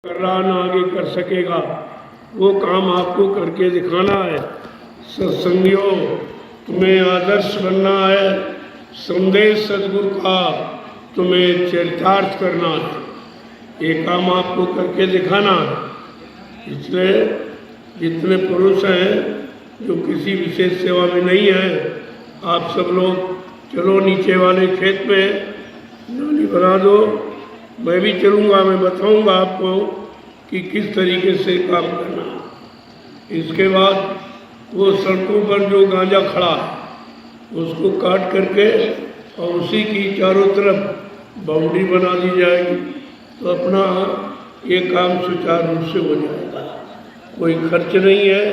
कर रहा ना आगे कर सकेगा, वो काम आपको करके दिखाना है। सत्संगियों, तुम्हें आदर्श बनना है, संदेश सद्गुरु का तुम्हें चरितार्थ करना है, ये काम आपको करके दिखाना है। इसलिए जितने पुरुष हैं जो किसी विशेष सेवा में नहीं हैं, आप सब लोग चलो नीचे वाले खेत में नाली बना दो, मैं भी चलूँगा, मैं बताऊँगा आपको कि किस तरीके से काम करना। इसके बाद वो सड़कों पर जो गांजा खड़ा है उसको काट करके और उसी की चारों तरफ बाउंड्री बना दी जाएगी, तो अपना ये काम सुचारू रूप से हो जाएगा, कोई खर्च नहीं है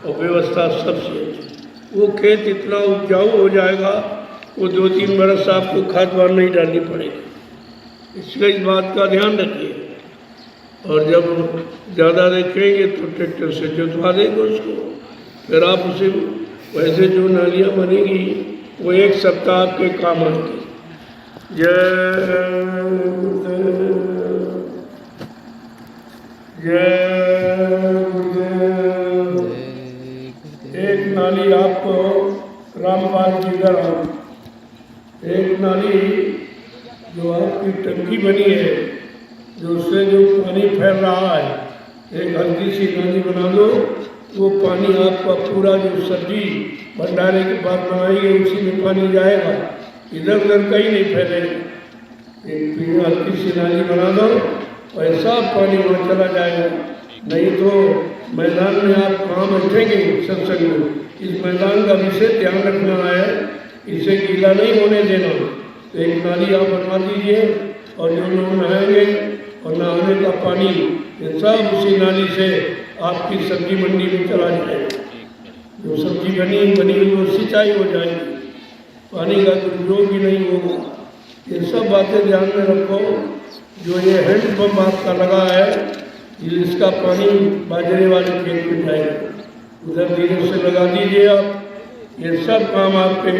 और व्यवस्था सबसे अच्छी। वो खेत इतना उपजाऊ हो जाएगा, वो 2-3 बरस आपको खाद वाद नहीं डालनी पड़ेगी। इसलिए इस बात का ध्यान रखिए। और जब ज़्यादा देखेंगे तो ट्रैक्टर से जोतवा देंगे उसको, फिर आप उसे वैसे जो नालियाँ बनेगी वो 1 सप्ताह आपके काम आएंगे। जय गुरुदेव। एक नाली आपको रामपाल जी का एक नाली जो आपकी टंकी बनी है, जो उससे जो पानी फैल रहा है, एक हल्की सी नाली बना दो, वो पानी आपका पूरा जो सब्जी भंडारे के बाद बनाएंगे उसी में पानी जाएगा, इधर उधर कहीं नहीं फैलेगा। एक हल्की सी नाली बना दो, ऐसा पानी वहाँ चला जाएगा। नहीं तो मैदान में आप कहाँ बैठेंगे सत्संग में, इस मैदान का विशेष ध्यान रखना है, इसे गीला नहीं होने देना। एक नाली आप बनवा दीजिए और जो लोग नहाएंगे और नहाने का पानी ये सब उसी नाली से आपकी सब्जी मंडी में चला जाएगा। जो सब्जी बनी हुई वो सिंचाई हो जाएगी, पानी का दुरुपयोग भी नहीं होगा। ये सब बातें ध्यान में रखो। जो ये हैंडपम्प आपका लगा है, इसका पानी बाजरे वाले खेत में जाएगा, उधर धीरे से लगा दीजिए आप। ये सब काम आपके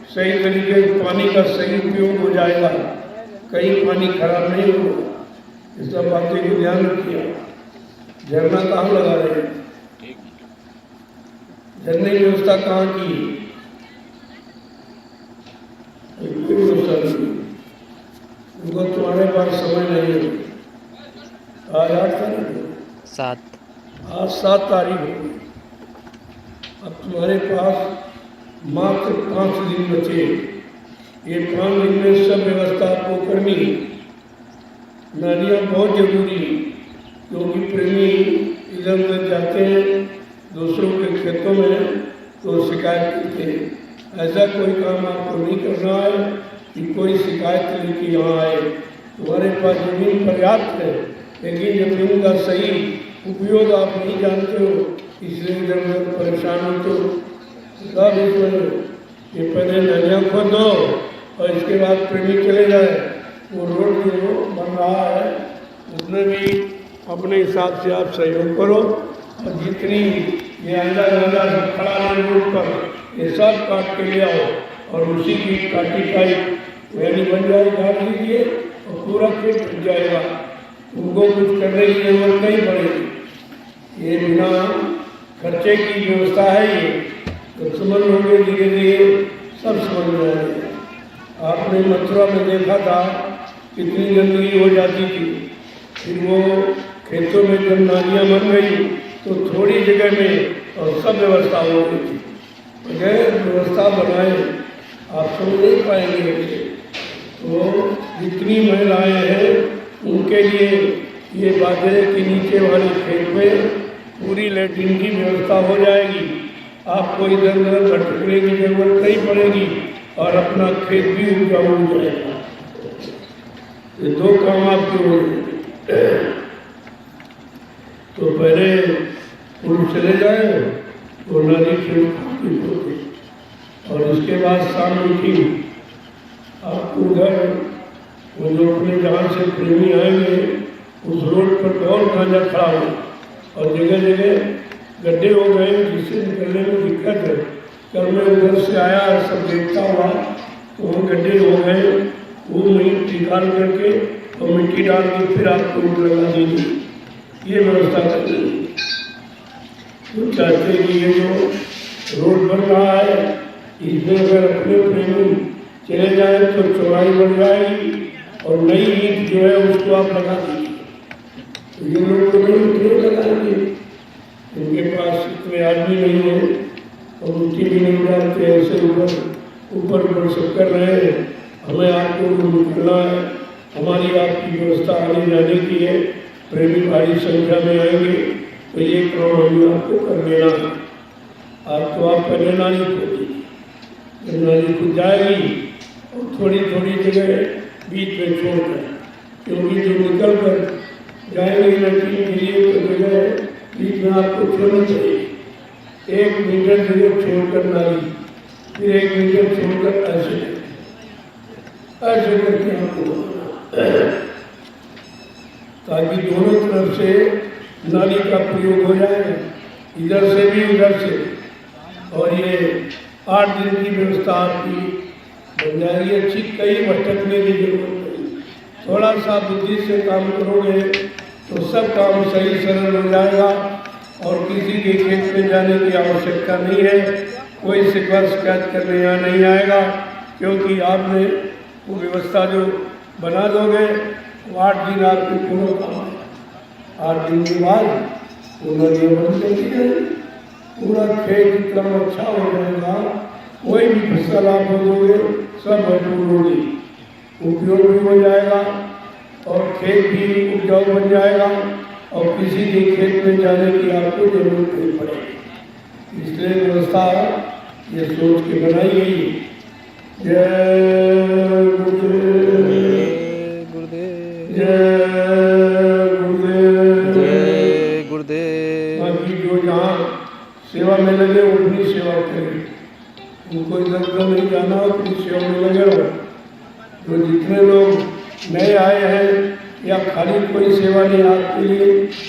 सही तरीके से पानी का सही उपयोग हो जाएगा, कहीं पानी खराब नहीं होगा। इस सब बातें को ध्यान रखिए। झरना कहाँ लगा रहे हैं, झरने की व्यवस्था कहाँ की, कोई व्यवस्था नहीं, उनको तुम्हारे पास समय नहीं है। आज 8 तारीख है, 7 आज 7 तारीख हो गई। अब तुम्हारे पास मात्र 5 दिन बचे। ये 5 दिन में सब व्यवस्था आपको करनी है। नालियाँ बहुत जरूरी है, क्योंकि प्रेमी इधर उधर जाते हैं दूसरों के खेतों में तो शिकायत करते हैं। ऐसा कोई काम आपको नहीं करना है कि कोई शिकायत लेके यहाँ आए। तुम्हारे पास जमीन पर्याप्त है, लेकिन जमीन का सही उपयोग आप नहीं जानते हो, इसलिए इधर उधर परेशान होते हो। सब इसमें ये पहले नालियाँ खोद दो और इसके बाद प्रेमी चले जाए। वो रोड जो बन रहा है उसमें भी अपने हिसाब से आप सहयोग करो, और जितनी ये अंडा सब खड़ा है रोड पर, ये सब काट के ले आओ और उसी की काटी टाइप वैली बन जाए, काट लीजिए और पूरा खेत बन जाएगा। उनको कुछ करने की जरूरत नहीं पड़ेगी। ये बिना खर्चे की व्यवस्था है। ये तो समझ लोगे, धीरे धीरे सब समझ में आएगा। आपने मथुरा में देखा था कितनी गंदगी हो जाती थी, फिर वो खेतों में जब नालियाँ बन गई तो थोड़ी जगह में और सब व्यवस्था हो गई थी। बगैर व्यवस्था बनाए आप समझ नहीं पाएंगे। तो जितनी महिलाएं हैं उनके लिए ये बाजरे के नीचे वाले खेत में पूरी लैट्रिन की व्यवस्था हो जाएगी। आपको इधर उधर भटकने की जरूरत नहीं पड़ेगी और अपना खेत भी उपजाऊ हो जाएगा। ये 2 काम आपके हो जाएंगे। तो पहले पुरुष चले जाए तो नाली खेत होती, और इसके बाद शाम उठी आपको उधर वो जो अपने जहाँ से प्रेमी आएंगे उस रोड पर बहुत गांजा खड़ा हो और जगह जगह गड्ढे हो गए, जिससे निकलने में दिक्कत है। कल मैं उधर से आया सब देखता हुआ तो वो गड्ढे हो गए, वो मिट्टी निकाल करके और मिट्टी डाल के फिर आपको लगा दीजिए। ये व्यवस्था करनी है। तो चाहते हैं कि ये जो रोड बन रहा है इसमें अगर अपने प्रेमी चले जाए तो चौड़ाई बढ़ जाएगी और नई ईंट जो है उसको आप लगा दीजिए। तो ये लोग तो नहीं क्यों लगाएंगे, उनके पास इतने आदमी नहीं है और उनकी भी नहीं डालते, ऐसे ऊपर सब कर रहे हैं। हमें आपको निकलना है, हमारी आपकी व्यवस्था आने जाने की है, प्रेमी भारी संख्या में आएंगे तो ये काम हमें आपको कर देना है। आप तो आप पहले नाली खोलिए, जब नाली खुद जाएगी और थोड़ी थोड़ी जगह बीच में छोड़कर, क्योंकि जो निकल कर जाएंगे लड़की के लिए तो जगह बीच में आपको छोड़नी चाहिए। 1 मीटर जगह छोड़कर नाली, फिर 1 मीटर छोड़कर ऐसे करके आपको ताकि दोनों तरफ से नाली का प्रयोग हो जाए, इधर से भी उधर से। और ये 8 दिन की व्यवस्था आपकी बन जाएगी अच्छी, कहीं भटकने की जरूरत नहीं। थोड़ा सा बुद्धि से काम करोगे तो सब काम सही सरल हो जाएगा और किसी के खेत में जाने की आवश्यकता नहीं है। कोई शिकवा शिकायत करने यहाँ नहीं आएगा, क्योंकि आपने वो व्यवस्था जो बना दोगे वो 8 दिन आपके पूरा काम है। 8 दिन के बाद वो नदियाँ बन जाएगी, पूरा खेत एकदम अच्छा हो जाएगा, कोई भी फसल आप बोलोगे सब भरपूर होगी, उपयोग भी हो जाएगा और खेत भी उपजाऊ बन जाएगा और किसी के खेत में जाने की आपको जरूरत नहीं पड़ेगी। इसलिए व्यवस्था ये सोच के बनाई गई। जय गुरुदेव, जय गुरुदेव, जय गुरुदेव। बाकी जो जहाँ सेवा में लगे वो अपनी सेवा करें, उनको इधर उधर नहीं जाना, अपनी सेवा में लगे रहो। तो जितने लोग नए आए हैं या खाली कोई सेवा नहीं आपके लिए,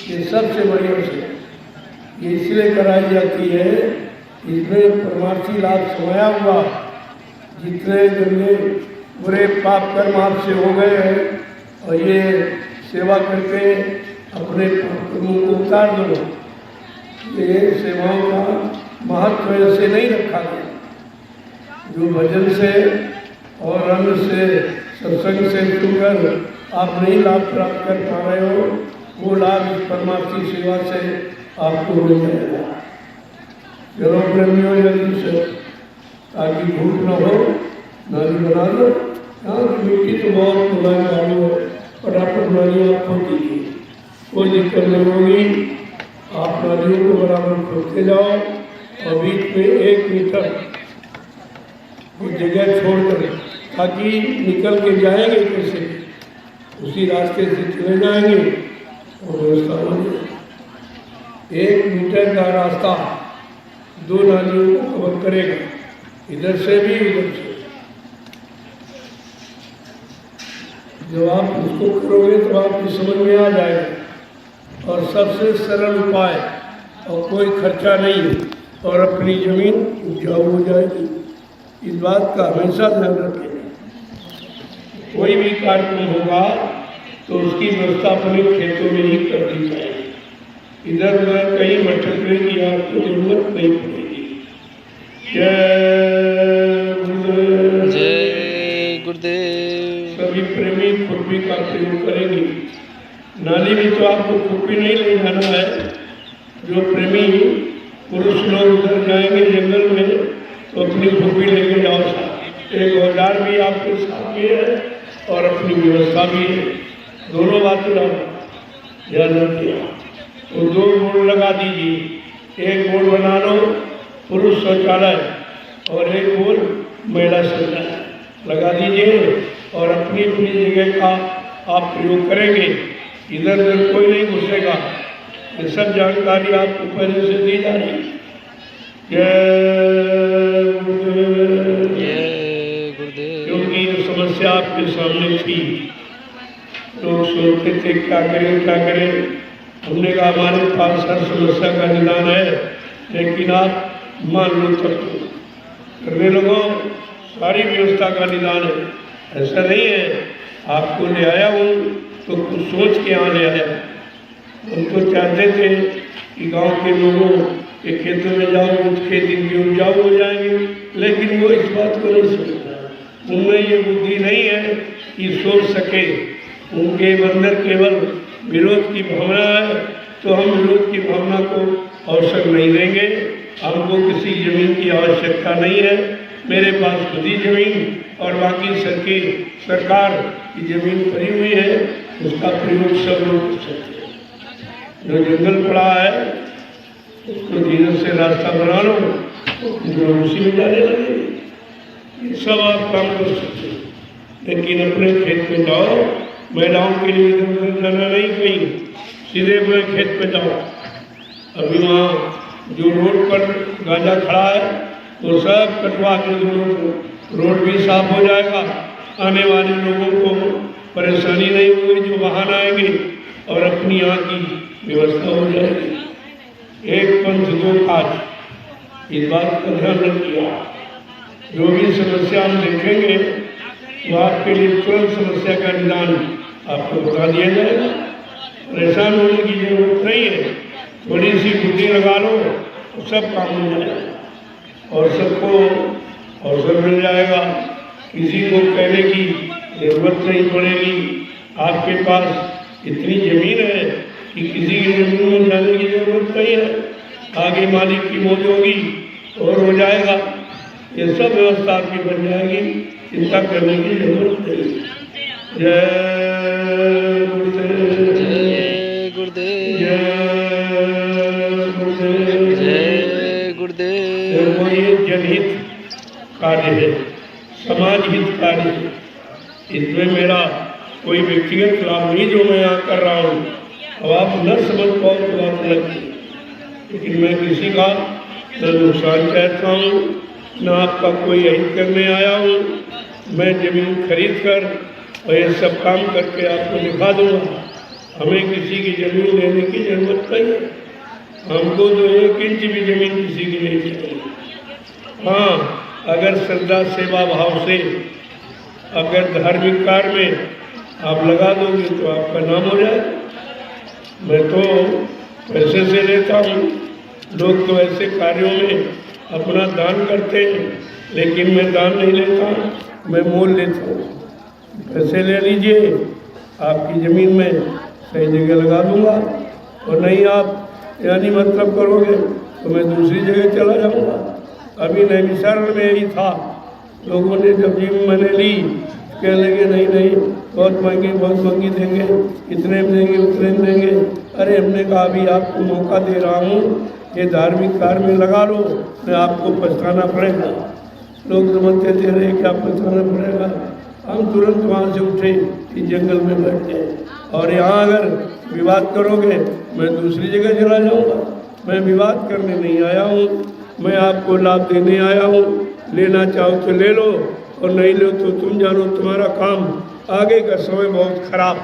ये सबसे बढ़िया सेवा ये इसलिए कराई जाती है, इसमें परमार्थी लाभ समाया हुआ। जितने गंदे बुरे पाप कर्म आपसे हो गए हैं और ये सेवा करके अपने कर्मों को उतार दो। ये सेवाओं का महत्व ऐसे नहीं रखा गया। जो भजन से और अन्न से सत्संग से सुनकर आप नहीं लाभ प्राप्त कर पा रहे हो, वो लाभ इस परमार्थी सेवा से आपको मिल जाएगा। चलो प्रेमियों जल्दी से, ताकि भूख न हो, नाली बना लो। यहाँ की मिट्टी तो बहुत पुरानी वाली है, फटाफट नाली आप खोल दीजिए, कोई दिक्कत नहीं होगी। आप नालियों को बराबर खोलते जाओ और बीच में 1 मीटर वो जगह छोड़कर, ताकि निकल के जाएंगे कैसे, उसी रास्ते से चले जाएंगे और व्यवस्था हो जाएगी। 1 मीटर का रास्ता 2 नालियों को कवर करेगा, इधर से भी उधर से। जब आप उसको करोगे तो आपकी समझ में आ जाएगा। और सबसे सरल उपाय और कोई खर्चा नहीं है और अपनी जमीन उपजाऊ हो जाएगी। इस बात का हमेशा ध्यान रखें। कोई भी कार्यक्रम होगा तो उसकी व्यवस्था अपने खेतों में ही करनी चाहिए, इधर उधर कहीं भटकने की आपको जरूरत नहीं पड़ेगी। जय गुरुदेव, जय गुरुदेव। सभी प्रेमी खुरपी का प्रयोग करेंगे। नाली में तो आपको खुरपी नहीं ले जाना है। जो प्रेमी पुरुष लोग उधर जाएंगे जंगल में तो अपनी खुरपी लेके जाओ साथ। एक औजार भी आपके साथ में है और अपनी व्यवस्था भी है, दोनों बातें आप ध्यान रखिए। तो 2 बोर्ड लगा दीजिए, एक बोर्ड बना लो पुरुष शौचालय और एक बोर्ड महिला शौचालय लगा दीजिए और अपनी अपनी जगह का आप प्रयोग करेंगे। इधर उधर कोई नहीं घुसेगा। ये सब जानकारी आपको पहले से दी जा रही है। जय गुरुदेव, जय गुरुदेव। क्योंकि ये समस्या आपके सामने थी, लोग सोचते थे क्या करें। हमने कहा हमारे पास हर समस्या का निदान है, लेकिन आप मान लो तब तो करने लगो, सारी व्यवस्था का निदान है। ऐसा नहीं है आपको ले आया हूँ तो कुछ सोच के यहाँ ले आया, हम तो चाहते थे कि गांव के लोगों के खेतों में जाओ, कुछ खेत इनके उपजाऊ हो जाएंगे, लेकिन वो इस बात को नहीं सोच रहा। उनमें ये बुद्धि नहीं है कि सोच सके। उनके अंदर केवल विरोध की भावना है, तो हम विरोध की भावना को अवसर नहीं देंगे। हमको किसी जमीन की आवश्यकता नहीं है। मेरे पास खुद ही जमीन और बाकी सरकार की जमीन पड़ी हुई है, उसका प्रयोग सब लोग कर सकते हैं। जो जंगल पड़ा है उसको धीरे से रास्ता बना लो, जो उसी में जाने लगे। ये सब आप काम कर सकते हैं, लेकिन अपने खेत में जाओ। महिलाओं के लिए इधर उधर जाना नहीं, कहीं सीधे अपने खेत पे जाओ। अभी वहाँ जो रोड पर गांजा खड़ा है वो सब कटवा के रोड भी साफ हो जाएगा। आने वाले लोगों को परेशानी नहीं होगी, जो वाहन आएंगे, और अपनी यहाँ की व्यवस्था हो जाएगी। एक पंथ दो काज, इस बात का ध्यान रखिए। जो भी समस्या हम देखेंगे तो आपके लिए तुरंत समस्या का निदान आपको बता दिया जाएगा। परेशान होने की जरूरत नहीं है, थोड़ी सी बुद्धि लगा लो तो सब काम हो जाएगा और सबको अवसर मिल जाएगा। किसी को कहने की जरूरत नहीं पड़ेगी। आपके पास इतनी जमीन है कि किसी की जमीन में जाने की जरूरत नहीं है। आगे मालिक की मौज होगी और हो जाएगा। ये सब व्यवस्था आपकी बन जाएगी, चिंता करने की जरूरत नहीं। जय गुरुदेव, जय गुरुदेव, जय गुरुदेव, जय गुरुदेव। देखो ये जनहित कार्य है, समाज हित कार्य है। इसमें मेरा कोई व्यक्तिगत लाभ नहीं जो मैं यहाँ कर रहा हूँ। अब आप न समझ पाओ तो बात लगती, लेकिन मैं किसी का न नुकसान चाहता हूँ, न आपका कोई अहित करने आया हूँ। मैं जमीन खरीद कर और ये सब काम करके आपको दिखा दूँगा। हमें किसी की ज़मीन लेने की ज़रूरत नहीं है। हमको तो 1 इंच भी ज़मीन किसी की नहीं चाहिए। हाँ, अगर श्रद्धा सेवा भाव से अगर धार्मिक कार्य में आप लगा दोगे तो आपका नाम हो जाए। मैं तो पैसे से लेता हूँ, लोग तो ऐसे कार्यों में अपना दान करते हैं, लेकिन मैं दान नहीं लेता, मैं मोल लेता हूँ। पैसे ले लीजिए, आपकी ज़मीन में सही जगह लगा दूँगा, और नहीं आप यानी मतलब करोगे तो मैं दूसरी जगह चला जाऊँगा। अभी नैमिषारण्य में यही था, लोगों ने जब ज़मीन मैंने ली कहने लगे नहीं बहुत महंगी देंगे, इतने में देंगे उतने में देंगे। अरे हमने कहा अभी आपको मौका दे रहा हूँ, ये धार्मिक कार्य में लगा लो, मैं आपको पछताना पड़ेगा। लोग समझते थे रहे क्या पछताना पड़ेगा। हम तुरंत वहाँ से उठे कि जंगल में बैठ गए, और यहाँ अगर विवाद करोगे मैं दूसरी जगह चला जाऊँगा। मैं विवाद करने नहीं आया हूँ, मैं आपको लाभ देने आया हूँ। लेना चाहो तो ले लो, और नहीं लो तो तुम जानो, तुम्हारा काम। आगे का समय बहुत खराब,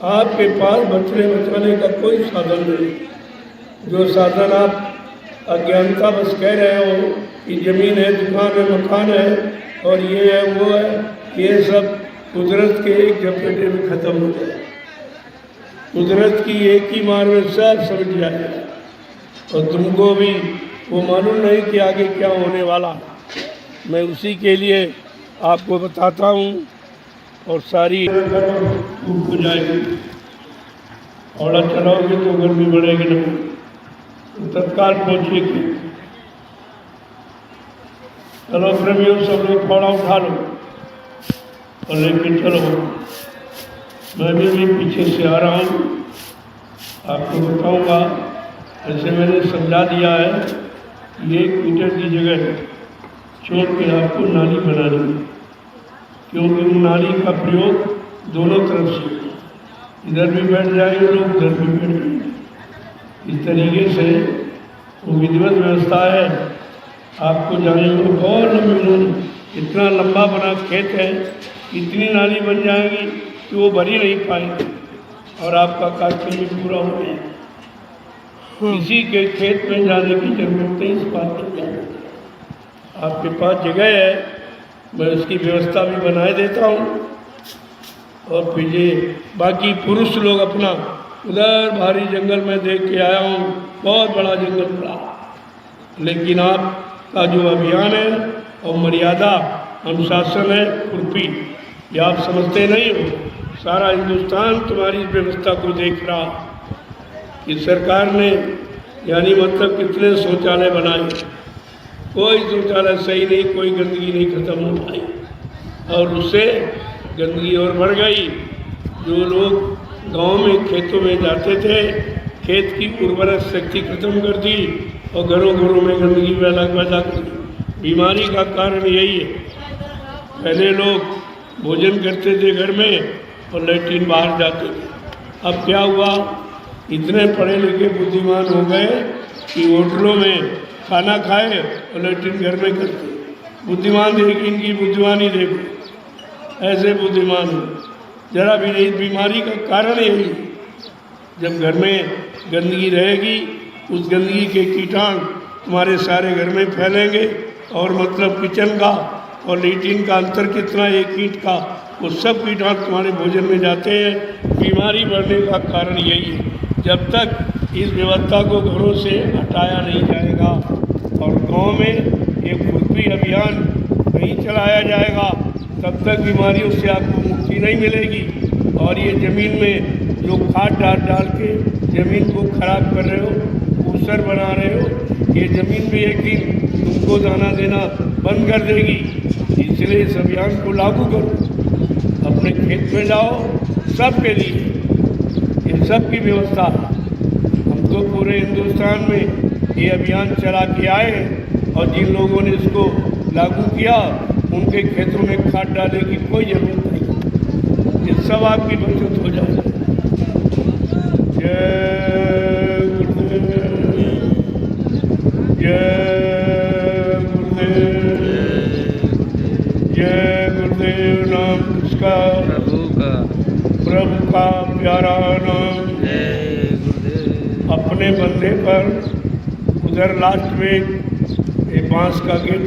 आपके पास बचाने का कोई साधन नहीं। जो साधन आप अज्ञानता बस कह रहे हो कि ज़मीन है, दुकान है, मकान है और ये है वो है, ये सब कुदरत के एक झपेटे में ख़त्म हो जाए। कुदरत की एक ही मार में सब समझ जाएगा, और तुमको भी वो मालूम नहीं कि आगे क्या होने वाला। मैं उसी के लिए आपको बताता हूँ, और सारी हो जाएगी। और चलाओगे तो गर्मी बढ़ेगी नहीं, तो तत्काल पहुँचेगी। चलो प्रेमियों, सब लोग थोड़ा उठा लो और लेके चलो। मैं भी पीछे से आ रहा हूँ, आपको बताऊँगा। ऐसे मैंने समझा दिया है कि 1 मीटर की जगह छोड़ के आपको नाली बनानी है, क्योंकि नाली का प्रयोग दोनों तरफ से, इधर भी बैठ जाएंगे लोग, उधर भी बैठ जाएंगे। इस तरीके से वो विधिवत व्यवस्था है। आपको जाने में बहुत लंबी, इतना लंबा बना खेत है, इतनी नाली बन जाएगी कि वो भर ही नहीं पाएंगे, और आपका कार्यक्रम भी पूरा हो जाएगा। किसी के खेत में जाने की जरूरत नहीं। इस बात पर ध्यान रखिए। आपके पास जगह है, मैं उसकी व्यवस्था भी बनाए देता हूँ। और फिर ये बाकी पुरुष लोग अपना उधर भारी जंगल में देख के आया हूँ, बहुत बड़ा जंगल पड़ा। लेकिन आपका जो अभियान है और मर्यादा अनुशासन है, खुरपी, ये आप समझते नहीं हो। सारा हिंदुस्तान तुम्हारी व्यवस्था को देख रहा कि सरकार ने यानी मतलब कितने शौचालय बनाए, कोई शौचालय सही नहीं, कोई गंदगी नहीं खत्म हो पाई, और उससे गंदगी और बढ़ गई। जो लोग गांव में खेतों में जाते थे, खेत की उर्वरक शक्ति खत्म कर दी और घरों घरों में गंदगी पैदा कर दी। बीमारी का कारण यही है। पहले लोग भोजन करते थे घर में और लैट्रिन बाहर जाते थे। अब क्या हुआ, इतने पढ़े लिखे बुद्धिमान हो गए कि होटलों में खाना खाए और लैट्रिन घर में करते। बुद्धिमान देखिए, इनकी बुद्धिमानी देखो, ऐसे बुद्धिमान हो। जरा भी नहीं, बीमारी का कारण यही है। जब घर में गंदगी रहेगी, उस गंदगी के कीटाणु तुम्हारे सारे घर में फैलेंगे, और मतलब किचन का और लैट्रिन का अंतर कितना, एक ईंट का, वो सब कीटाणु तुम्हारे भोजन में जाते हैं। बीमारी बढ़ने का कारण यही है। जब तक इस व्यवस्था को घरों से हटाया नहीं जाएगा और गांव में एक खुरपी अभियान नहीं चलाया जाएगा, तब तक बीमारियों से आपको मुक्ति नहीं मिलेगी। और ये ज़मीन में जो खाद डाल के ज़मीन को खराब कर रहे हो, ऊसर बना रहे हो, ये ज़मीन भी एक दिन तुमको दाना देना बंद कर देगी। इसलिए इस अभियान को लागू करो, अपने खेत में जाओ, सबके लिए ये सब की व्यवस्था है। हम तो पूरे हिंदुस्तान में ये अभियान चला के आए, और जिन लोगों ने इसको लागू किया उनके खेतों में खाद डालने की कोई ज़रूरत नहीं। ये सब आपकी बचत हो जाए। जय गुरुदेव, जय गुरुदेव, जय गुरुदेव। नाम किसका? प्रभु का प्यारा नाम। अपने बंदे पर उधर लास्ट में एक बांस का गेट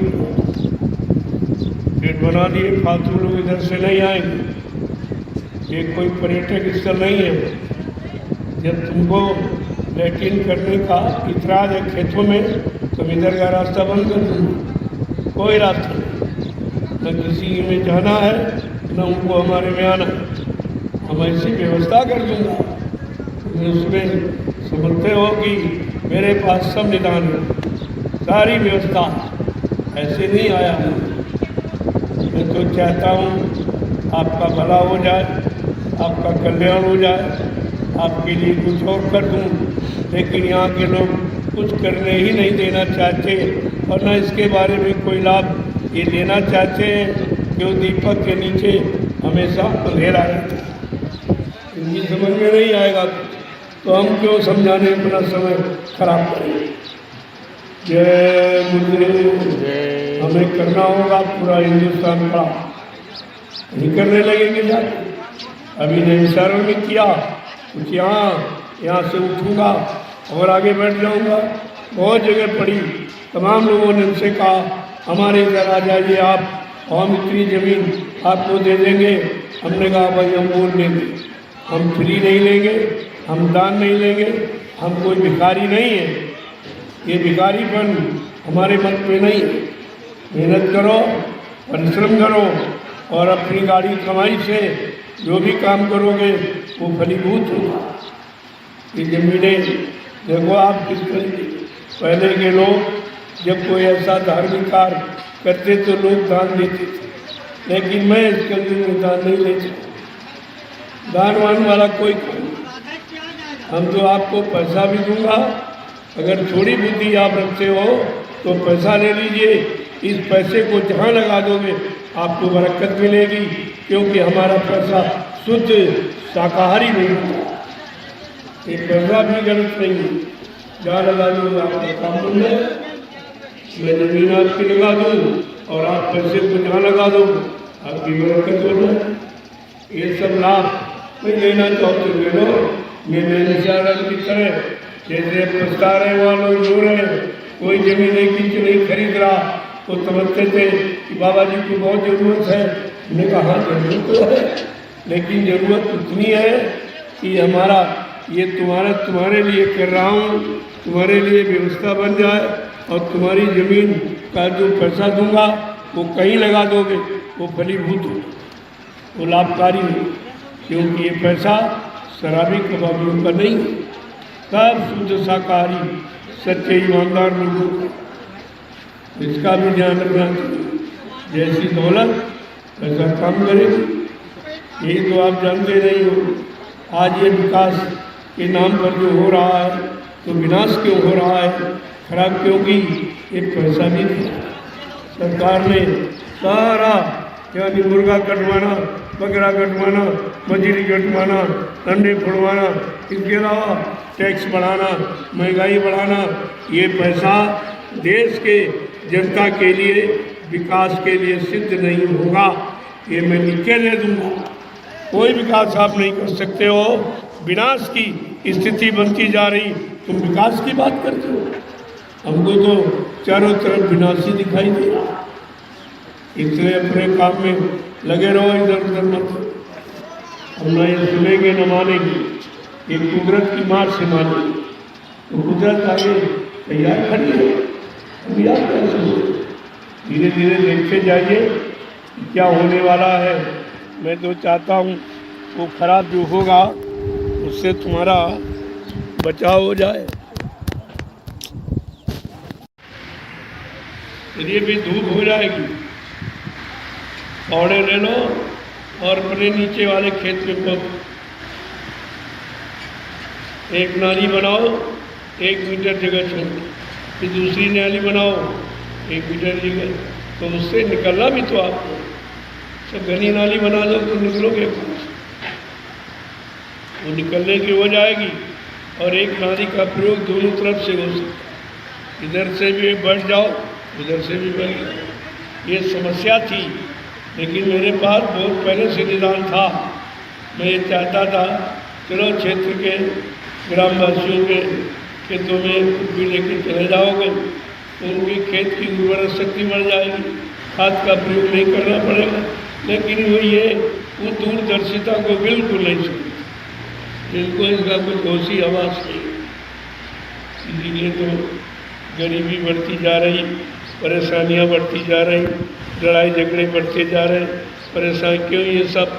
बना दिए, फालतू लोग इधर से नहीं आएंगे। ये कोई पर्यटक स्थल नहीं है। जब तुमको लैट्रिन करने का इतराज है खेतों में, तो इधर का रास्ता बंद कर दूँगा। कोई रास्ता नहीं, न किसी में जाना है न उनको हमारे में आना है। हम ऐसी व्यवस्था कर दूँगा। तुम उसमें समझते हो कि मेरे पास सब निदान है, सारी व्यवस्था। ऐसे नहीं आया हूँ। मैं तो चाहता हूँ आपका भला हो जाए, आपका कल्याण हो जाए, आपके लिए कुछ और कर दूँ। लेकिन यहाँ के लोग कुछ करने ही नहीं देना चाहते, और न इसके बारे में कोई लाभ ये लेना चाहते हैं। क्यों दीपक के नीचे हमेशा अंधेरा रहता है। इनकी समझ में नहीं आएगा तो हम क्यों समझाने अपना समय खराब करेंगे। जय गुरुदेव। हमें करना होगा पूरा हिंदुस्तान का, नहीं करने लगेंगे जाके। अभी नैमिषारण्य में किया कुछ, यहाँ से उठूँगा और आगे बैठ जाऊँगा। बहुत जगह पड़ी, तमाम लोगों ने उनसे कहा हमारे इधर आ जाइए आप, हम इतनी ज़मीन आपको दे देंगे। हमने कहा भाई हम वोट लेंगे, हम फ्री नहीं लेंगे, हम दान नहीं लेंगे, हम कोई भिखारी नहीं है। ये भिखारीपन हमारे मत में नहीं है। मेहनत करो, परिश्रम करो, और अपनी गाड़ी कमाई से जो भी काम करोगे वो फलीभूत होगा। ये ज़मीनें देखो आप किस तरीके, पहले के लोग जब कोई ऐसा धार्मिक कार्य करते तो लोग दान देते थे, लेकिन मैं इस कलयुग में दान नहीं लेता। दान वान वाला कोई काम नहीं। हम तो आपको पैसा भी दूंगा, अगर थोड़ी बुद्धि आप रखते हो तो पैसा ले लीजिए। इस पैसे को जहाँ लगा दोगे आपको बरकत मिलेगी, क्योंकि हमारा पैसा शुद्ध शाकाहारी नहीं होता। ये पैसा भी गलत नहीं है, जहाँ लगा दो आपका काम बन जाए। मैं ज़मीन आपकी लगा दूँ और आप पैसे को जहाँ लगा दो आपकी बरकत हो जाए। ये सब लाभ नहीं लेना चाहो तो ले लो। ये नैमिषारण्य की तरह जैसे पछता रहे वहाँ लोग रो रहे, कोई ज़मीन एक इंच नहीं खरीद रहा, तो समझते थे कि बाबा जी को बहुत ज़रूरत है। हमने कहा ज़रूरत तो है, लेकिन ज़रूरत उतनी है कि हमारा ये तुम्हारे लिए कर रहा हूँ, तुम्हारे लिए व्यवस्था बन जाए और तुम्हारी ज़मीन का जो पैसा दूंगा वो कहीं लगा दोगे, वो फलीभूत हो, वो लाभकारी हो, क्योंकि ये पैसा शराबी कबाबियों का नहीं है, सब शुद्ध शाकाहारी सच्चे ईमानदार लोगों का। इसका भी ध्यान रखना चाहिए। जैसी दौलत ऐसा काम करेगी। यही तो आप जानते नहीं हो। आज ये विकास के नाम पर जो हो रहा है तो विनाश क्यों हो रहा है, खराब क्योंकि ये पैसा भी दिया सरकार ने सारा, यानी मुर्गा कटवाना, बकरा कटवाना, मछली कटवाना, अंडे फोड़वाना, इसके अलावा टैक्स बढ़ाना, महंगाई बढ़ाना, ये पैसा देश के जनता के लिए विकास के लिए सिद्ध नहीं होगा। ये मैं लिख के दे दूँगा। कोई विकास आप नहीं कर सकते हो। विनाश की स्थिति बनती जा रही, तुम विकास की बात करते हो। हमको तो चारों तरफ विनाश ही दिखाई दे रहा। इसलिए अपने काम में लगे रहो, इधर उधर मत। हम ना ये सुनेंगे न मानेंगे, ये कुदरत की मार से मानेंगे। तो कुदरत आगे तैयार खड़ी है। अभी आप कैसे धीरे धीरे देखते जाइए क्या होने वाला है। मैं तो चाहता हूँ वो खराब जो होगा उससे तुम्हारा बचाव हो जाए। ये भी धूप हो जाएगी, पौड़े ले लो और अपने नीचे वाले खेत में पो एक नाली बनाओ, 1 मीटर जगह छोड़, फिर दूसरी नाली बनाओ 1 मीटर जगह, तो उससे निकलना भी तो आपको। सब घनी नाली बना दो तो निकलोगे, वो निकलने की हो जाएगी। और एक नाली का प्रयोग दोनों तरफ से हो सकता, इधर से भी बढ़ जाओ, उधर से भी बढ़ जाओ। ये समस्या थी, लेकिन मेरे पास बहुत पहले से निदान था। मैं ये चाहता था चलो क्षेत्र के ग्रामवासियों के खेतों में भी लेके चले जाओगे तो उनके खेत की उर्वरक शक्ति बढ़ जाएगी, खाद का प्रयोग नहीं करना पड़ेगा। लेकिन वो ये वो दूरदर्शिता को बिल्कुल नहीं सुनती, बिल्कुल इसका कुछ होशी आवाज़ नहीं। इसीलिए तो गरीबी बढ़ती जा रही, परेशानियां बढ़ती जा रही, लड़ाई झगड़े बढ़ते जा रहे। परेशान क्यों? ये सब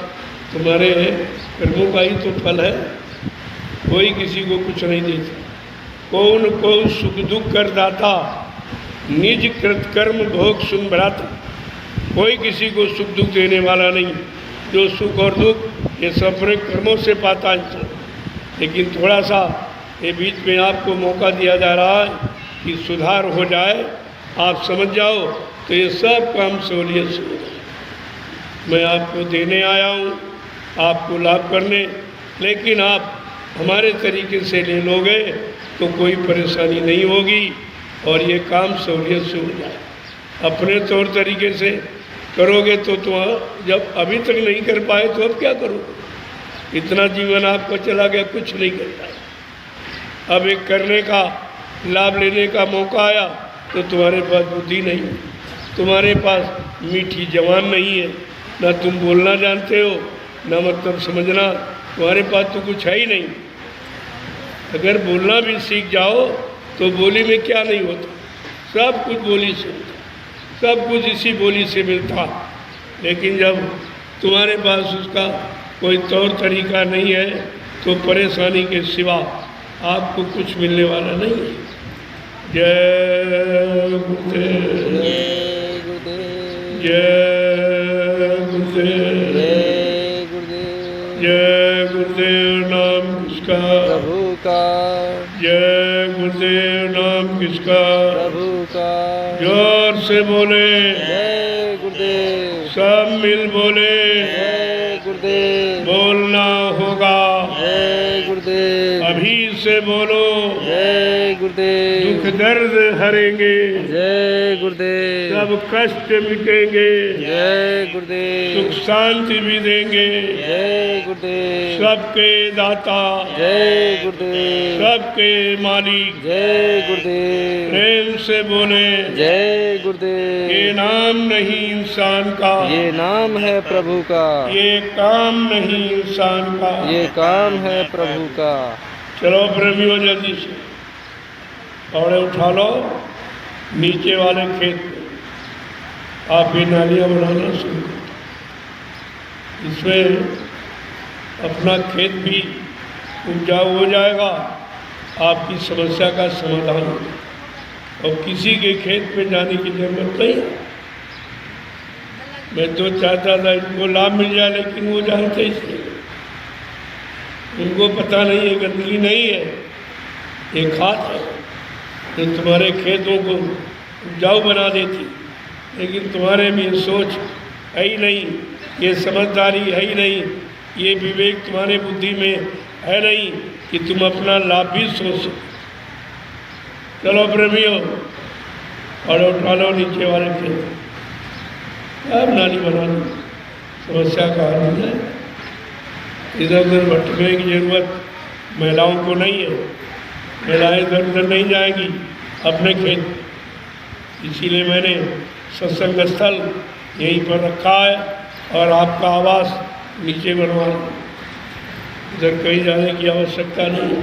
तुम्हारे कर्मों का ही तो फल है। कोई किसी को कुछ नहीं देता। कौन को सुख दुख कर दाता, निज कृत कर्म भोग सुन भराता। कोई किसी को सुख दुख देने वाला नहीं। जो सुख और दुख ये सब अपने कर्मों से पाता है। लेकिन थोड़ा सा ये बीच में आपको मौका दिया जा रहा है कि सुधार हो जाए, आप समझ जाओ तो ये सब काम सहूलियत से हो जाए। मैं आपको देने आया हूँ, आपको लाभ करने, लेकिन आप हमारे तरीके से ले लोगे तो कोई परेशानी नहीं होगी और ये काम सहूलियत से हो जाए। अपने तौर तरीके से करोगे तो तुम जब अभी तक नहीं कर पाए तो अब क्या करोगे? इतना जीवन आपका चला गया, कुछ नहीं कर पाए। अब एक करने का, लाभ लेने का मौका आया तो तुम्हारे पास बुद्धि नहीं, तुम्हारे पास मीठी जबान नहीं है, ना तुम बोलना जानते हो, ना मतलब समझना, तुम्हारे पास तो कुछ है ही नहीं। अगर बोलना भी सीख जाओ तो बोली में क्या नहीं होता, सब कुछ बोली से होता, सब कुछ इसी बोली से मिलता। लेकिन जब तुम्हारे पास उसका कोई तौर तरीका नहीं है तो परेशानी के सिवा आपको कुछ मिलने वाला नहीं है। जय गुरुदेव, जय गुरुदेव, जय गुरुदेव, जय गुरुदेव, जय गुरुदेव। नाम किसका? प्रभु का। जय गुरुदेव। नाम किसका? प्रभु का। जोर से बोले, जय गुरुदेव, सब मिल बोले, जय गुरुदेव, बोलना होगा। जय गुरुदेव, अभी से बोलो, जय गुरुदेव, दुख दर्द हरेंगे, जय गुरुदेव, सब कष्ट मिटेंगे, जय गुरुदेव, सुख शांति भी देंगे, जय गुरुदेव, सबके दाता, जय गुरुदेव, सबके मालिक। जय गुरुदेव, प्रेम से बोले, जय गुरुदेव। ये नाम नहीं इंसान का, ये नाम है प्रभु का, ये काम नहीं इंसान का। ये काम है प्रभु का। चलो प्रेमियों जल्दी से फावड़े उठा लो, नीचे वाले खेत में आप ये नालियाँ बनाना शुरू करो। इसमें अपना खेत भी उपजाऊ हो जाएगा, आपकी समस्या का समाधान होगा और किसी के खेत में जाने की जरूरत नहीं है। मैं तो चाहता था इनको लाभ मिल जाए, लेकिन वो जानते ही नहीं, उनको पता नहीं है गंदगी नहीं है, ये खाद है जो तुम्हारे खेतों को उपजाऊ बना देती। लेकिन तुम्हारे में ये सोच है ही नहीं, ये समझदारी है ही नहीं, ये विवेक तुम्हारे बुद्धि में है नहीं कि तुम अपना लाभ भी सोच सको। चलो प्रेमियों, और उठा लो नीचे वाले खेत, अब नाली बना लो, समस्या का हल हो जाए। इधर उधर भटकने की जरूरत महिलाओं को नहीं है, महिलाएं इधर उधर नहीं जाएंगी अपने खेत। इसीलिए मैंने सत्संग स्थल यहीं पर रखा है और आपका आवास नीचे बनवा, इधर कहीं जाने की आवश्यकता नहीं है।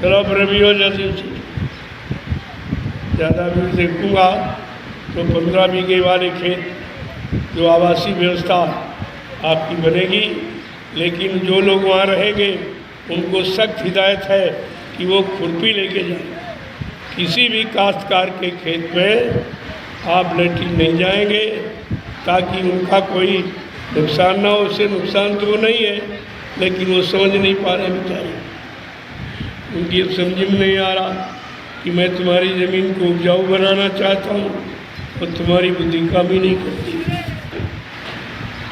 चलो प्रेमियों जल्दी से, ज़्यादा भी देखूँगा तो 15 बीघे वाले खेत जो आवासीय व्यवस्था आपकी बनेगी, लेकिन जो लोग वहाँ रहेंगे उनको सख्त हिदायत है कि वो खुरपी लेके जाएं। किसी भी काश्तकार के खेत में आप लेटरिन नहीं जाएंगे, ताकि उनका कोई नुकसान ना हो। उससे नुकसान तो नहीं है, लेकिन वो समझ नहीं पा रहे बेचारे, उनकी समझ में नहीं आ रहा कि मैं तुम्हारी ज़मीन को उपजाऊ बनाना चाहता हूँ और तुम्हारी बुद्धि काम ही नहीं करती।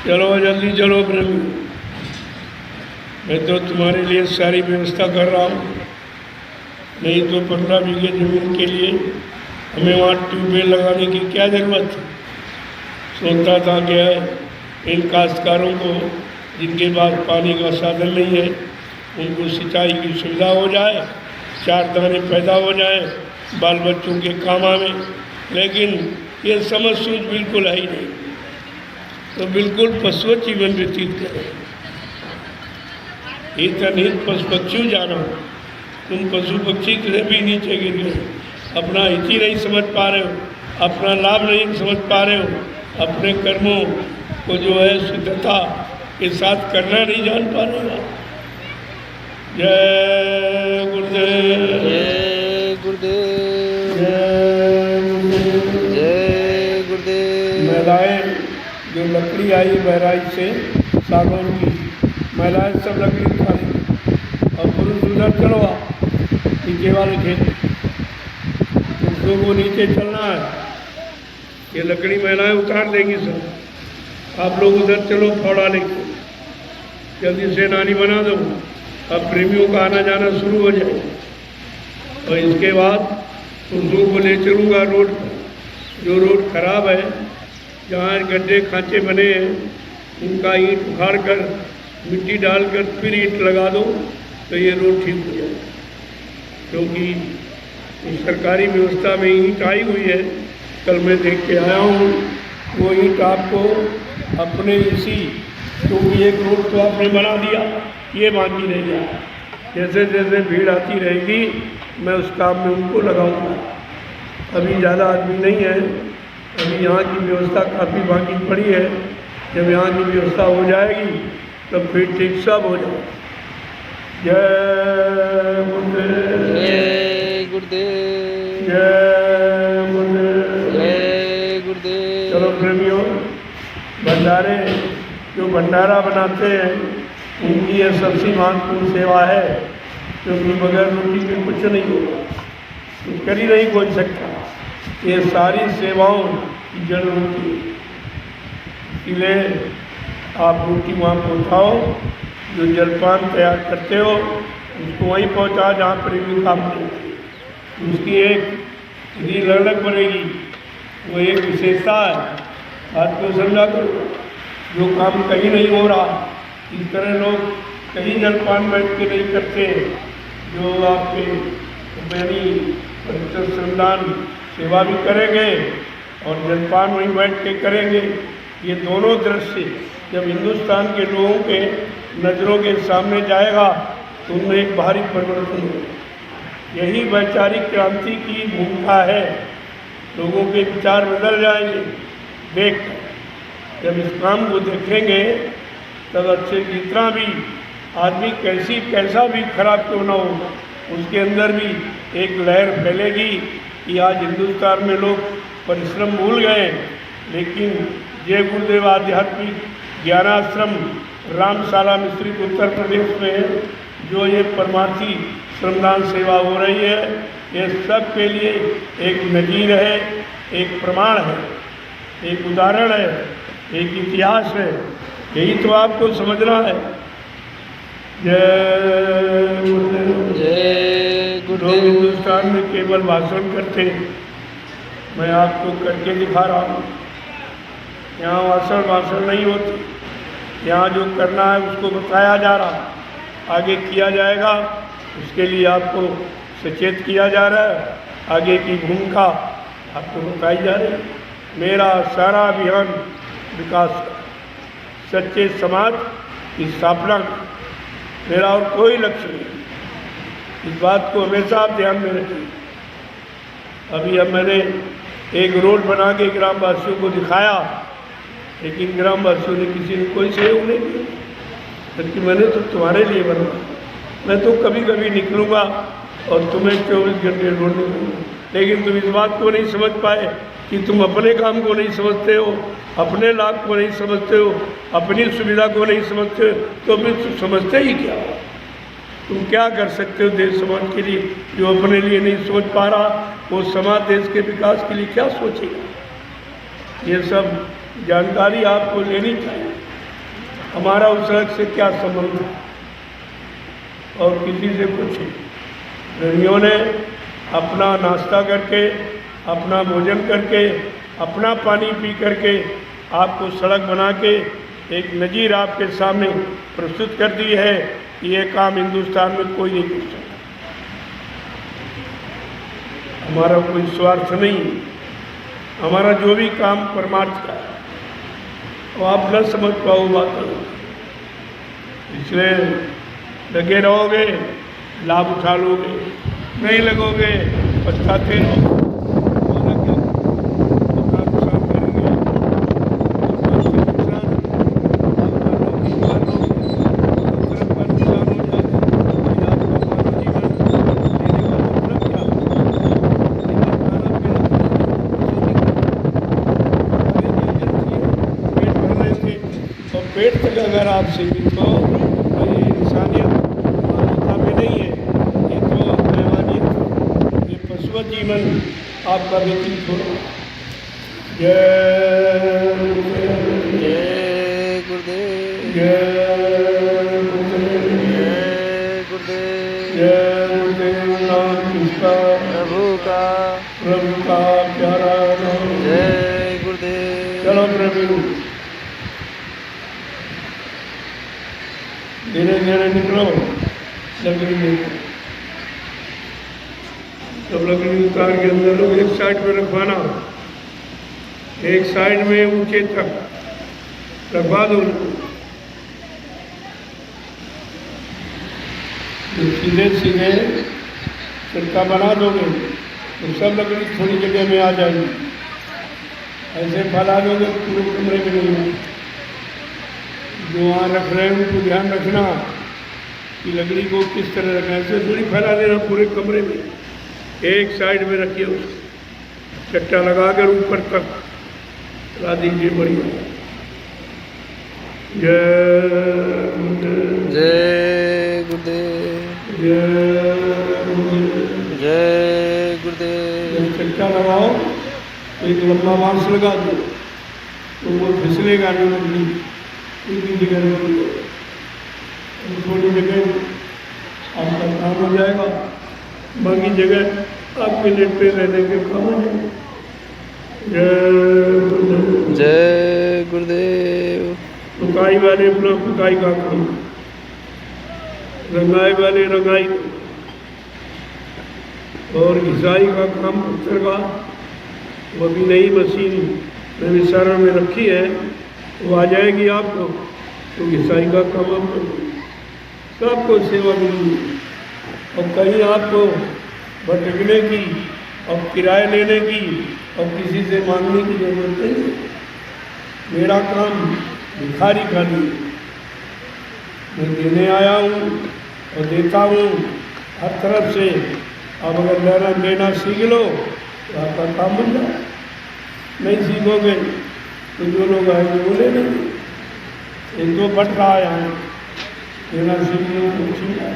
चलो जल्दी चलो प्रेमी, मैं तो तुम्हारे लिए सारी व्यवस्था कर रहा हूँ। नहीं तो 15 बीघे ज़मीन के लिए हमें वहाँ ट्यूबवेल लगाने की क्या ज़रूरत है। सोचता था कि इन काश्तकारों को जिनके पास पानी का साधन नहीं है, उनको सिंचाई की सुविधा हो जाए, 4 दाने पैदा हो जाए, बाल बच्चों के काम आवे। लेकिन ये समझ सूझ बिल्कुल है ही नहीं, तो बिल्कुल पशु जीवन व्यतीत करें। हित पशु पक्षी जानो, तुम पशु पक्षी से भी नीचे गिर गए, अपना हित ही नहीं समझ पा रहे हो, अपना लाभ नहीं समझ पा रहे हो, अपने कर्मों को जो है शुद्धता के साथ करना नहीं जान पा रहे हो। जय गुरुदेव, जय गुरुदेव, जय गुरुदेव। महिलाएं जो लकड़ी आई बहराइच से सागौन की, महिलाएं सब लकड़ी खा रही और पुरुष उधर चलो नीचे वाले खेत, पुरुषों को नीचे चलना है, ये लकड़ी महिलाएं उतार देंगी सब। आप लोग उधर चलो फावड़ा लेके, जल्दी से नाली बना दो, अब प्रेमियों का आना जाना शुरू हो जाए। और इसके बाद पुरुषों को ले चलूँगा रोड पर, जो रोड खराब है, जहाँ गड्ढे खांचे बने हैं, उनका ईंट उखाड़ कर मिट्टी डालकर फिर ईंट लगा दो तो ये रोड ठीक हो जाए। क्योंकि सरकारी व्यवस्था में ईंट आई हुई है, कल मैं देख के आया हूँ, वो ईंट आपको अपने इसी, क्योंकि एक रोड तो आपने बना दिया, ये बाकी रह गया। जैसे जैसे भीड़ आती रहेगी मैं उस काम में उनको लगाऊंगा। अभी ज़्यादा आदमी नहीं है, अभी यहाँ की व्यवस्था काफ़ी बाकी पड़ी है। जब यहाँ की व्यवस्था हो जाएगी तब फिर ठीक सब हो जाएगा। जय गुरुदेव, जय गुरुदेव, जय गुरुदेव, जय गुरुदेव। चलो प्रेमियों, भंडारे जो भंडारा बनाते हैं उनकी यह सबसे महत्वपूर्ण सेवा है, क्योंकि बगैर रोटी के कुछ नहीं होगा, कुछ कर ही नहीं कोई सकता। ये सारी सेवाओं की जड़ रोटी है। इसलिए आप रोटी वहाँ पहुँचाओ, जो जलपान तैयार करते हो उसको वहीं पहुँचा जहाँ प्रेमी काम करते। उसकी एक यदि लड़क बनेगी, वो एक विशेषता है, बात को समझा करो। जो काम कहीं नहीं हो रहा, इस तरह लोग कहीं जलपान बैठ के नहीं करते, जो आपके यानी पवित्र श्रमदान सेवा भी करेंगे और जलपान वहीं बैठ के करेंगे। ये दोनों दृश्य जब हिंदुस्तान के लोगों के नज़रों के सामने जाएगा तो उनमें एक भारी परिवर्तन हो। यही वैचारिक क्रांति की भूमिका है। लोगों के विचार बदल जाएंगे देख कर। जब इस काम को देखेंगे तब अच्छे जितना भी आदमी कैसा भी खराब क्यों ना हो, उसके अंदर भी एक लहर फैलेगी कि आज हिंदुस्तान में लोग परिश्रम भूल गए। लेकिन जय गुरुदेव आध्यात्मिक ज्ञानाश्रम रामशाला मिश्रित उत्तर प्रदेश में जो ये परमार्थी श्रमदान सेवा हो रही है, ये सब के लिए एक नज़ीर है, एक प्रमाण है, एक उदाहरण है, एक इतिहास है। यही तो आपको समझना है। जय गुरुदेव। जय लोग गुरुदेव। हिंदुस्तान में केवल भाषण करते हैं, मैं आपको करके दिखा रहा हूँ। यहाँ भाषण नहीं होती। यहाँ जो करना है उसको बताया जा रहा, आगे किया जाएगा, उसके लिए आपको सचेत किया जा रहा है। आगे की भूमिका आपको बताई जा रही है। मेरा सारा अभियान विकास का, सच्चे समाज की स्थापना का, मेरा और कोई लक्ष्य नहीं। इस बात को हमेशा आप ध्यान में रखिए। अभी अब मैंने एक रोड बना के ग्रामवासियों को दिखाया, लेकिन ग्रामवासियों ने किसी ने कोई सहयोग नहीं किया, बल्कि मैंने तो तुम्हारे लिए बनवाया। मैं तो कभी कभी निकलूँगा और तुम्हें 24 घंटे रोड निकलूँगा, लेकिन तुम इस बात को नहीं समझ पाए कि तुम अपने काम को नहीं समझते हो, अपने लाभ को नहीं समझते हो, अपनी सुविधा को नहीं समझते हो, तो फिर तुम समझते ही क्या हो? तुम क्या कर सकते हो देश समाज के लिए? जो अपने लिए नहीं सोच पा रहा, वो समाज देश के विकास के लिए क्या सोचेगा? ये सब जानकारी आपको लेनी चाहिए। हमारा उस सड़क से क्या संबंध है और किसी से कुछ नहीं। प्रेमियों ने अपना नाश्ता करके, अपना भोजन करके, अपना पानी पी करके आपको सड़क बना के एक नज़ीर आपके सामने प्रस्तुत कर दी है कि ये काम हिंदुस्तान में कोई नहीं कर सकता। हमारा कोई स्वार्थ नहीं, हमारा जो भी काम परमार्थ का है वो आप न समझ पाओ बात, इसलिए लगे रहोगे, लाभ उठा लोगे, नहीं लगोगे पछताते रहोगे। पेट तक अगर आप सीमित हो तो ये इंसानियत मानवता में नहीं है, ये तो बेईमानियत, ये पशुवत जीवन आपका व्यतीत हो। जय गुरुदेव। जय गुरुदेव। जय गुरुदेव। जय गुरुदेव। जय गुरुदेव। नाम किसका? प्रभु का प्यारा नाम। जय गुरुदेव। चलो प्रभु, धीरे धीरे निकलो, लकड़ी लेकर। सब लकड़ी उतार के अंदर लोग एक साइड में रखवाना, एक साइड में ऊंचे तक रखवा दो। सीधे सीधे छिड़का बना दोगे तो सब लकड़ी थोड़ी जगह में आ जाएगी। ऐसे फैला दोगे पूरे कमरे में नहीं होगी। जो वहाँ रख रहे हैं उनको ध्यान रखना कि लकड़ी को किस तरह रखना है। ऐसे थोड़ी फैला देना पूरे कमरे में, एक साइड में रखिए, उसको चट्टा लगाकर ऊपर तक ला दीजिए। बढ़िया। जय गुरुदेव। जय गुरुदेव। जय गुरुदेव। जय गुरुदेव। चट्टा लगाओ तो एक लंबा बांस लगा दो तो वो फिसलेगा नहीं लकड़ी, एक ही जगह रखिए। थोड़ी जगह आपका काम हो जाएगा, बाकी जगह आपके लेटे रहने के काम हो जाएगा। जय गुरुदेव। जय गुरुदेव। पुकाई वाले अपना पुकाई का काम, रंगाई वाले रंगाई, और घिसाई का काम पत्थर का, वो भी नई मशीन मैंने शरण में रखी है, वो आ जाएगी आपको तो घिसाई का काम आप करो। सबको सेवा मिली। और कहीं आपको भटकने की और किराए लेने की और किसी से मांगने की जरूरत नहीं। मेरा काम भिखारी का नहीं, मैं देने आया हूँ और देता हूँ हर तरफ से। अब अगर लेना सीख लो तो आपका काम बन जाए। नहीं सीखोगे तो जो लोग आएंगे वो ले लेंगे। एक तो बट रहा है यहाँ, लेना सीख लो तो ठीक है।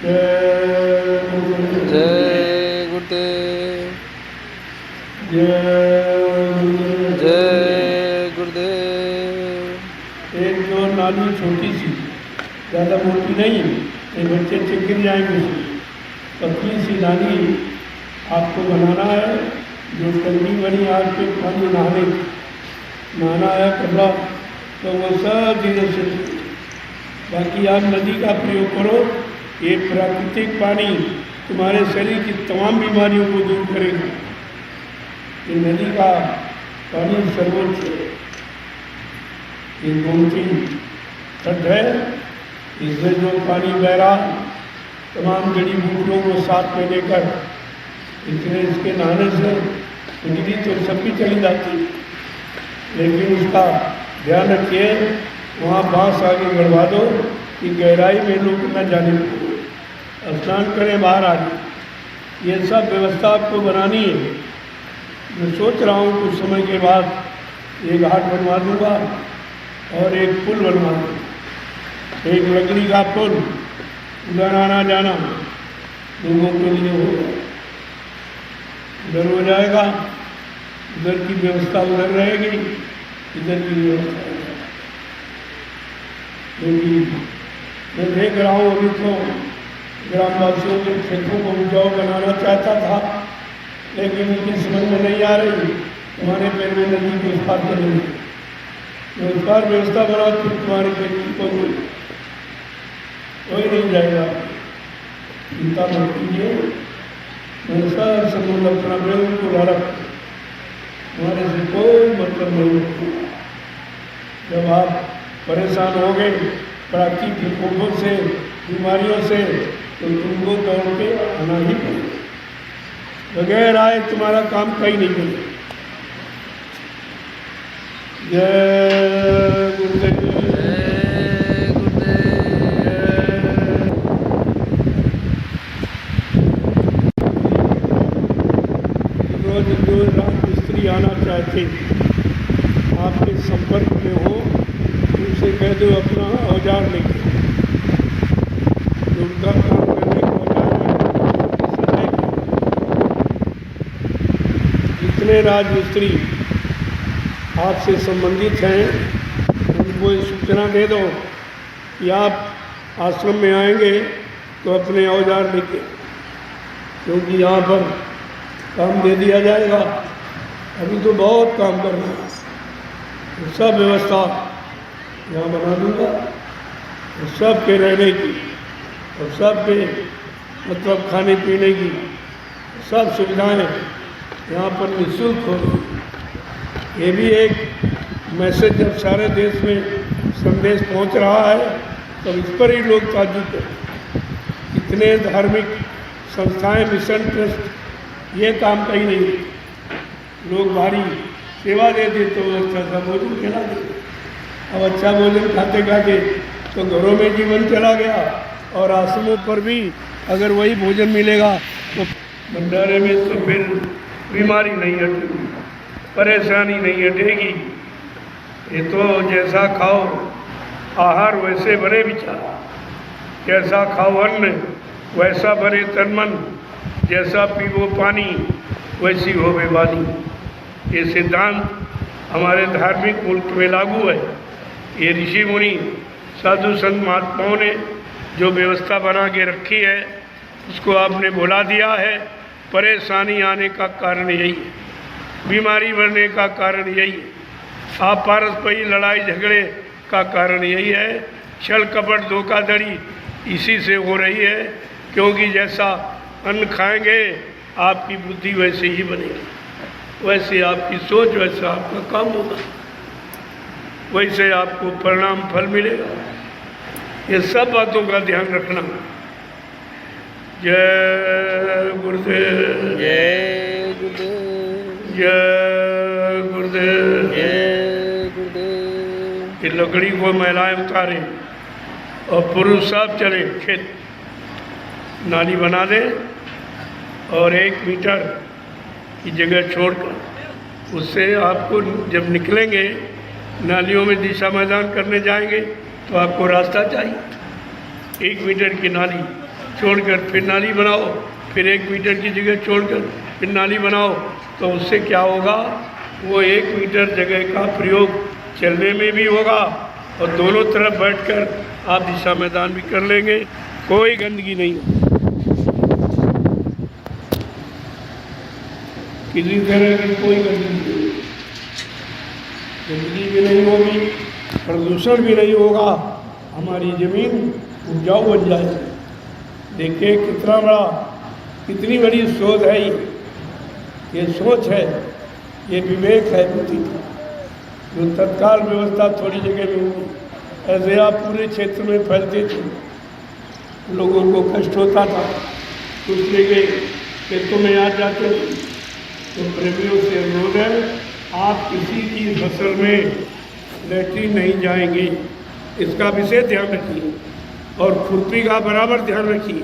जय गुरुदेव। जय जय गुरुदेव। एक जो नाली छोटी सी, ज़्यादा मोटी नहीं, ये बच्चे गिर जाएंगे उसमें। पतली सी नाली आपको बनाना है, जो टंकी बनी आपके पानी नहाना है कपड़ा, तो वो सब धीरे से। बाकी आप नदी का प्रयोग करो। ये प्राकृतिक पानी तुम्हारे शरीर की तमाम बीमारियों को दूर करेगा। ये नदी का पानी सर्वोच्च है। ये गोमती तट है, इसमें जो पानी बह रहा तमाम जड़ी बूटियों को साथ में लेकर, इसलिए इसके नहाने से बिजली तो सबकी चली जाती है, लेकिन उसका ध्यान रखिए वहाँ बांस आगे गड़वा दो कि गहराई में लोग न जाने को। स्नान करें बाहर आगे। ये सब व्यवस्था आपको बनानी है। मैं सोच रहा हूँ कुछ समय के बाद एक घाट बनवा दूँगा और एक पुल बनवा दूँगा। एक लकड़ी का पुल, उधर आना जाना लोगों के लिए होगा। उधर हो जाएगा, उधर की व्यवस्था उधर रहेगी, इधर की व्यवस्था। क्योंकि मैं देख रहा हूँ अभी तो ग्रामवासियों के खेतों को उपजाऊ बनाना चाहता था, लेकिन उनकी समझ में नहीं आ रही। तुम्हारे पैर में नदी को उस पार करेंगे, उस पार व्यवस्था बनाओ तो तुम्हारे खेती को कोई नहीं जाएगा। चिंता मत कीजिए, मैं सब समूह अपना बिल्कुल अलग, तुम्हारे से कोई मतलब नहीं होगा। जब आप परेशान हो गए प्राकृतिक विकोपों से, बीमारियों से, तो तुमको दौड़ के आना ही पड़ेगा। बगैर आए तुम्हारा काम कहीं नहीं बनेगा। जय गुरुदेव। जय गुरुदेव। रोज जो राजमिस्त्री आना चाहते आपके संपर्क में हो, उनसे कह दो अपना औजार लेके। जो उनका काम करने का औजार है, जितने राजमिस्त्री आपसे संबंधित हैं उनको ये सूचना दे दो कि आप आश्रम में आएंगे तो अपने औजार लेके, क्योंकि यहाँ पर काम दे दिया जाएगा। अभी तो बहुत काम करना है, तो सब व्यवस्था यहाँ बना दूँगा, और सब के रहने की और सब के मतलब खाने पीने की सब सुविधाएं यहाँ पर निःशुल्क होगी। ये भी एक मैसेज जब सारे देश में संदेश पहुँच रहा है, तब इस पर ही लोग ताज्जुब करते। इतने धार्मिक संस्थाएं, मिशन ट्रस्ट, ये काम कहीं नहीं। लोग भारी सेवा देते तो अच्छा सा भोजन खिला देते। अब अच्छा भोजन खाते खाते तो घरों में जीवन चला गया, और आश्रमों पर भी अगर वही भोजन मिलेगा तो भंडारे में तो फिर बीमारी नहीं हटेगी, परेशानी नहीं हटेगी। ये तो जैसा खाओ आहार वैसे बने विचार, जैसा खाओ अन्न वैसा भरे तन मन, जैसा पीवो पानी वैसी होवे वाणी। ये सिद्धांत हमारे धार्मिक मुल्क में लागू है। ये ऋषि मुनि साधु संत महात्माओं ने जो व्यवस्था बना के रखी है उसको आपने भुला दिया है। परेशानी आने का कारण यही है, बीमारी बढ़ने का कारण यही है, आप पारस्परिक लड़ाई झगड़े का कारण यही है। छल कपट धोखाधड़ी इसी से हो रही है, क्योंकि जैसा अन्न खाएंगे आपकी बुद्धि वैसे ही बनेगी, वैसे आपकी सोच, वैसा आपका काम होगा, वैसे आपको परिणाम फल मिलेगा। ये सब बातों का ध्यान रखना। जय गुरुदेव, जय गुरुदेव, जय गुरुदेव। जय गुरुदेव। ये लकड़ी को महिलाएं उतारें और पुरुष सब चले खेत, नाली बना दें और 1 मीटर की जगह छोड़कर उससे आपको जब निकलेंगे नालियों में दिशा मैदान करने जाएंगे तो आपको रास्ता चाहिए। 1 मीटर की नाली छोड़कर फिर नाली बनाओ, फिर 1 मीटर की जगह छोड़कर फिर नाली बनाओ, तो उससे क्या होगा, वो 1 मीटर जगह का प्रयोग चलने में भी होगा और दोनों तरफ बैठकर आप दिशा मैदान भी कर लेंगे, कोई गंदगी नहीं हो, किसी तरह की कोई गंदगी नहीं, गंदगी भी नहीं होगी, प्रदूषण भी नहीं होगा, हमारी ज़मीन उपजाऊ बन जाएगी। देखिए कितना बड़ा, कितनी बड़ी सोच है ये सोच है, ये विवेक है बुद्धि का, जो तत्काल व्यवस्था थोड़ी जगह में हुई। ऐसे आप पूरे क्षेत्र में फैलते थे, लोगों को कष्ट होता था, दूसरे के खेतों में आ जाते थे। तो प्रेमियों से अनुरोध है, आप किसी की फसल में लैट्रिन नहीं जाएंगे, इसका विशेष ध्यान रखिए और खुरपी का बराबर ध्यान रखिए।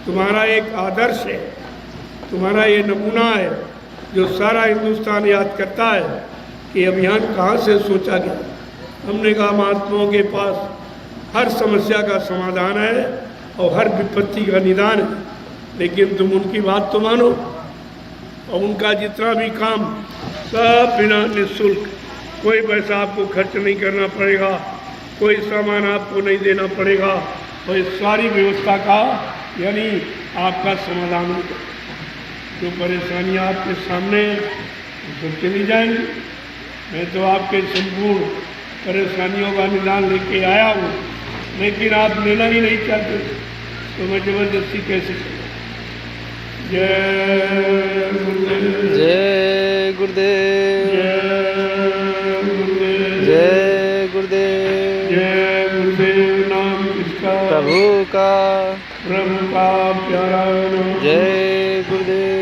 तुम्हारा एक आदर्श है, तुम्हारा ये नमूना है जो सारा हिंदुस्तान याद करता है कि अभियान कहाँ से सोचा गया। हमने कहा महात्माओं के पास हर समस्या का समाधान है और हर विपत्ति का निदान है, लेकिन तुम उनकी बात तो मानो और उनका जितना भी काम सब बिना निःशुल्क, कोई पैसा आपको खर्च नहीं करना पड़ेगा, कोई सामान आपको नहीं देना पड़ेगा और इस सारी व्यवस्था का यानी आपका समाधान होगा। जो परेशानियाँ आपके सामने तो चली जाएंगी। मैं तो आपके संपूर्ण परेशानियों का निदान लेके आया हूँ, लेकिन आप लेना ही नहीं चाहते, तो मैं जबरदस्ती कैसे करूँ। जय गुरुदेव, जय गुरुदेव, जय गुरुदेव, जय गुरुदेव। जय गुरुदेव। नाम किसका? प्रभु का, प्रभु का प्यारा नाम। जय गुरुदेव।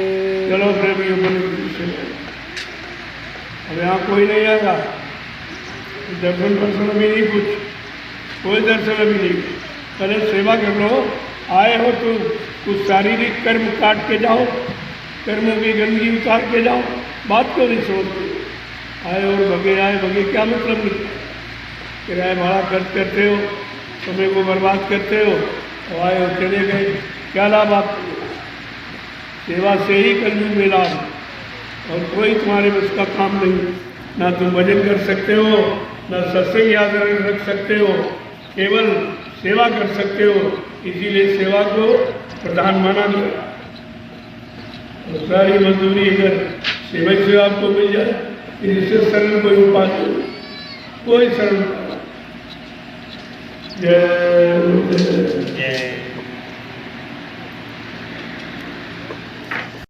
चलो प्रेमियों बने से अब यहाँ कोई नहीं आएगा, दर्शन दर्शन अभी नहीं, कोई दर्शन अभी नहीं, पहले सेवा कर लो। आए हो तो कुछ शारीरिक कर्म काट के जाओ, कर्मों की गंदगी उतार के जाओ, बात क्यों नहीं सोचते। आए और भगे आए, भगे क्या मतलब नहीं, किराया भाड़ा खर्च करते हो, समय को बर्बाद करते हो और आए और चले गए, क्या लाभ आपको। सेवा से ही कलयुग में लाभ और कोई तुम्हारे बस का काम नहीं। ना तुम भजन कर सकते हो, ना सत्संग याद रख सकते हो, केवल सेवा कर सकते हो। इसीलिए सेवा को प्रधान माना गया और सारी मजदूरी अगर सेवक से आपको मिल जाए, इससे सरल कोई उपाय नहीं, कोई सरल। जय